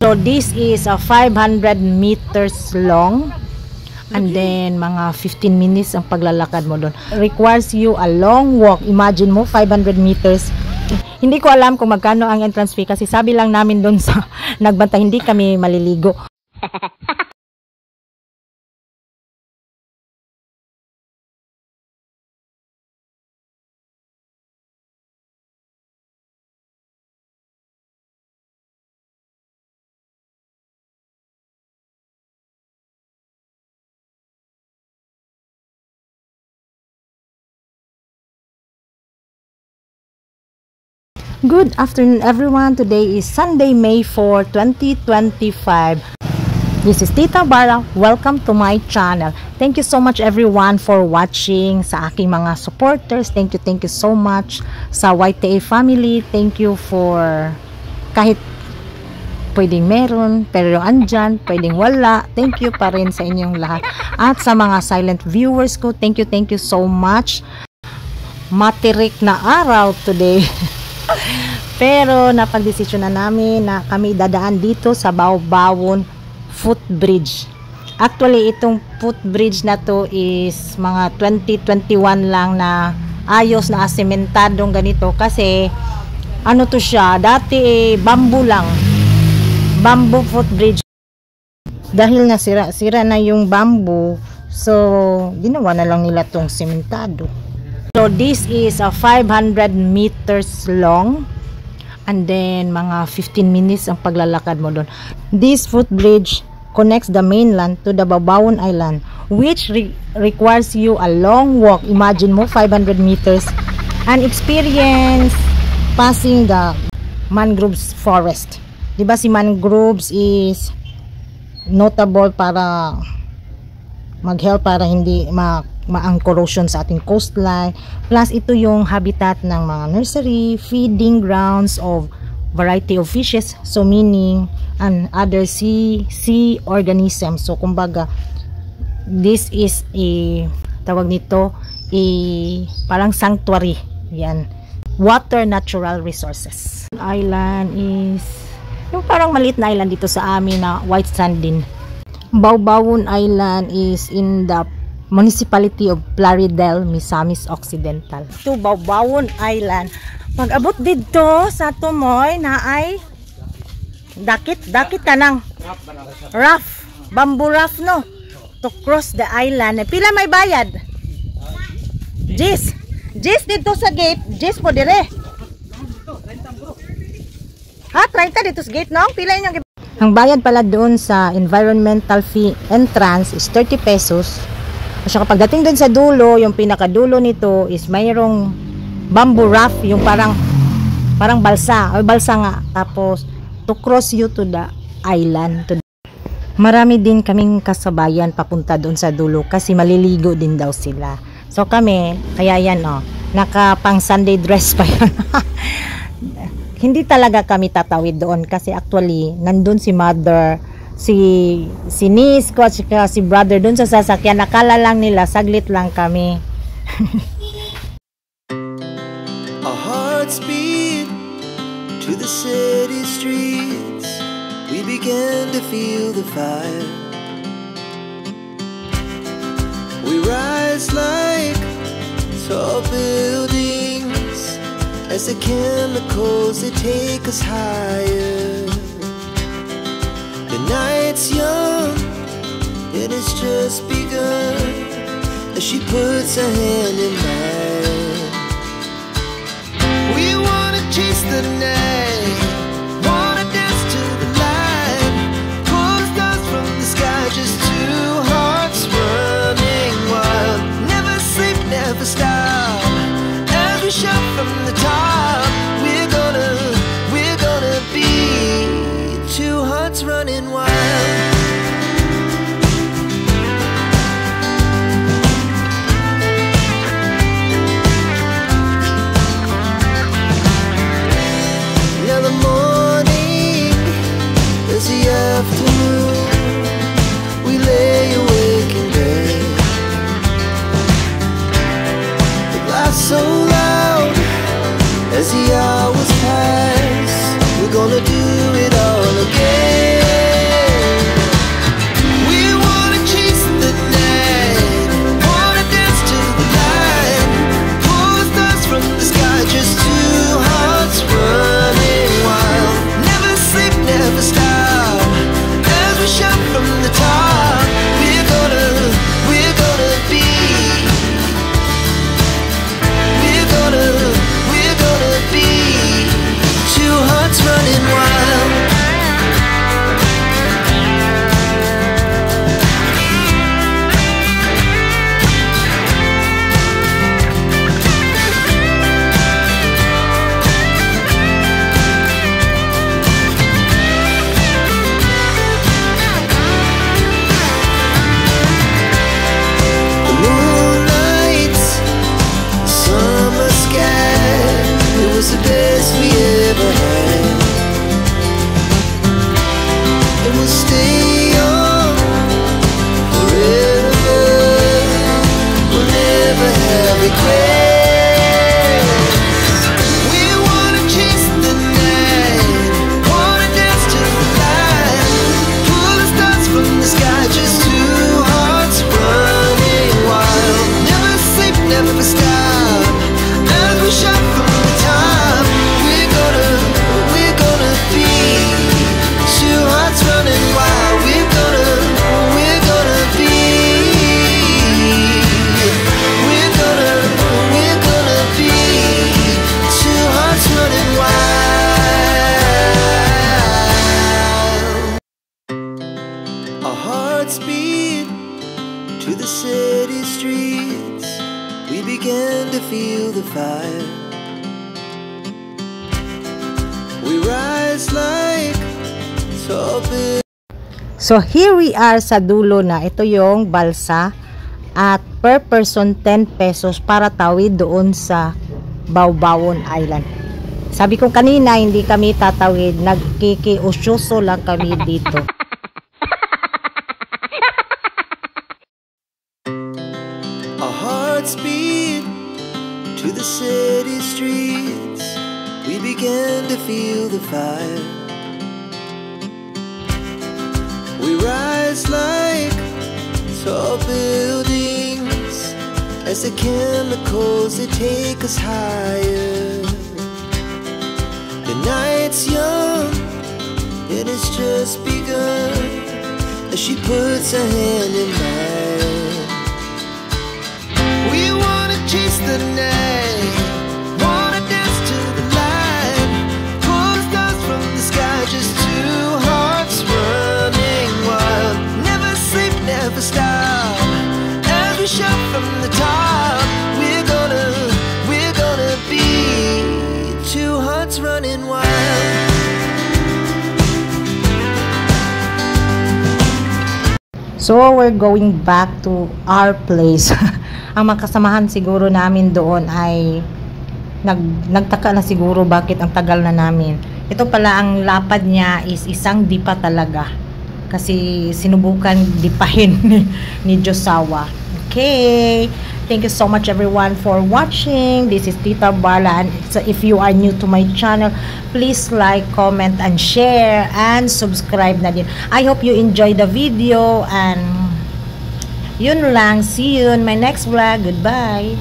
So this is a 500 meters long. And then, mga 15 minutes ang paglalakad mo doon. Requires you a long walk. Imagine mo, 500 meters. Hindi ko alam kung magkano ang entrance fee kasi sabi lang namin doon sa nagbanta, hindi kami maliligo. Good afternoon everyone. Today is Sunday, May 4, 2025. This is Tita Bara. Welcome to my channel. Thank you so much everyone for watching. Sa aking mga supporters, thank you so much. Sa YTA family, thank you for kahit pwedeng meron, pero andyan, pwedeng wala. Thank you pa rin sa inyong lahat. At sa mga silent viewers ko, thank you so much. Matirik na araw today. Pero napagdesisyon na namin na kami dadaan dito sa Baobawon footbridge. Actually, itong footbridge na to is mga 2021 lang na ayos na asementadong ganito kasi ano to siya, dati bamboo lang. Bamboo footbridge. Dahil nga sira na yung bamboo, so ginawa na lang nila tong sementado. So this is a 500 meters long and then mga 15 minutes ang paglalakad mo doon. This footbridge connects the mainland to the Baobawon Island which requires you a long walk. Imagine mo 500 meters and experience passing the mangroves forest. Diba si mangroves is notable para mag-help para hindi ang corrosion sa ating coastline. Plus, ito yung habitat ng mga nursery, feeding grounds of variety of fishes. So, meaning, and other sea organisms. So, kumbaga, this is a, tawag nito, parang sanctuary. Yan. Water natural resources. Island is, yung parang maliit na island dito sa amin na white sand din. Baobawon Island is in the municipality of Plaridel, Misamis Occidental. To Baobawon Island. Pag-abot dito sa tumoy na ay dakit kanang raft, bamboo raft no, to cross the island. Pila may bayad? Jis dito sa gate, Jis po dire. Ha, 30 dito sa gate no? Pila inyong ang bayad pala doon sa environmental fee entrance is 30 pesos. Kasi kapag dating doon sa dulo, yung pinakadulo nito is mayroong bamboo raft, yung parang balsa, o balsa nga. Tapos, to cross you to the island. Marami din kaming kasabayan papunta doon sa dulo kasi maliligo din daw sila. So kami, kaya yan naka pang Sunday dress pa yan. Hindi talaga kami tatawid doon kasi actually nandun si mother, si niece ko at si brother doon sa sasakyan. Nakala lang nila saglit lang kami. Our hearts beat to the city streets. We began to feel the fire. We rise like tall buildings as the chemicals they take us higher. The night's young, it has just begun as she puts her hand in mine. We wanna chase the night, wanna dance to the light, pull the stars from the sky, just two hearts running wild. Never sleep, never stop, as we shout from the top. We're gonna be two hearts running wild. Now the morning is the afternoon. We lay awake in bed. The laughs so loud as the hours pass. We're gonna do it all again. grace. We wanna chase the night, wanna dance to the light, pull the stars from the sky, just two hearts running wild. Never sleep, never stop, as we shout from the top. We're gonna be two hearts running wild. We're gonna be. We're gonna be two hearts running wild. Our hearts beat to the city streets. We began to feel the fire. We rise like tall buildings. So here we are sa dulo na. Ito yung balsa at per person 10 pesos para tawid doon sa Baobabon Island. Sabi ko kanina hindi kami tatawid, nagkikiusyoso lang kami dito. Our hearts beat to the city streets. We began to feel the fire. We rise like tall buildings as the chemicals they take us higher. The night's young and it's just begun as she puts her hand in mine. We wanna chase the night, wanna dance to the light, pull the stars from the sky, just two hearts running wild. Never sleep, never stop, as we shout from the top. We're gonna be two hearts running wild. So we're going back to our place. Ang makasamahan siguro namin doon ay nagtaka na siguro bakit ang tagal na namin. Ito pala ang lapad niya is isang dipa talaga. Kasi sinubukan dipahin ni Josawa. Okay. Thank you so much everyone for watching. This is Tita Barla, and so if you are new to my channel, please like, comment, and share, and subscribe na din. I hope you enjoy the video, and yun lang. See you in my next vlog. Goodbye.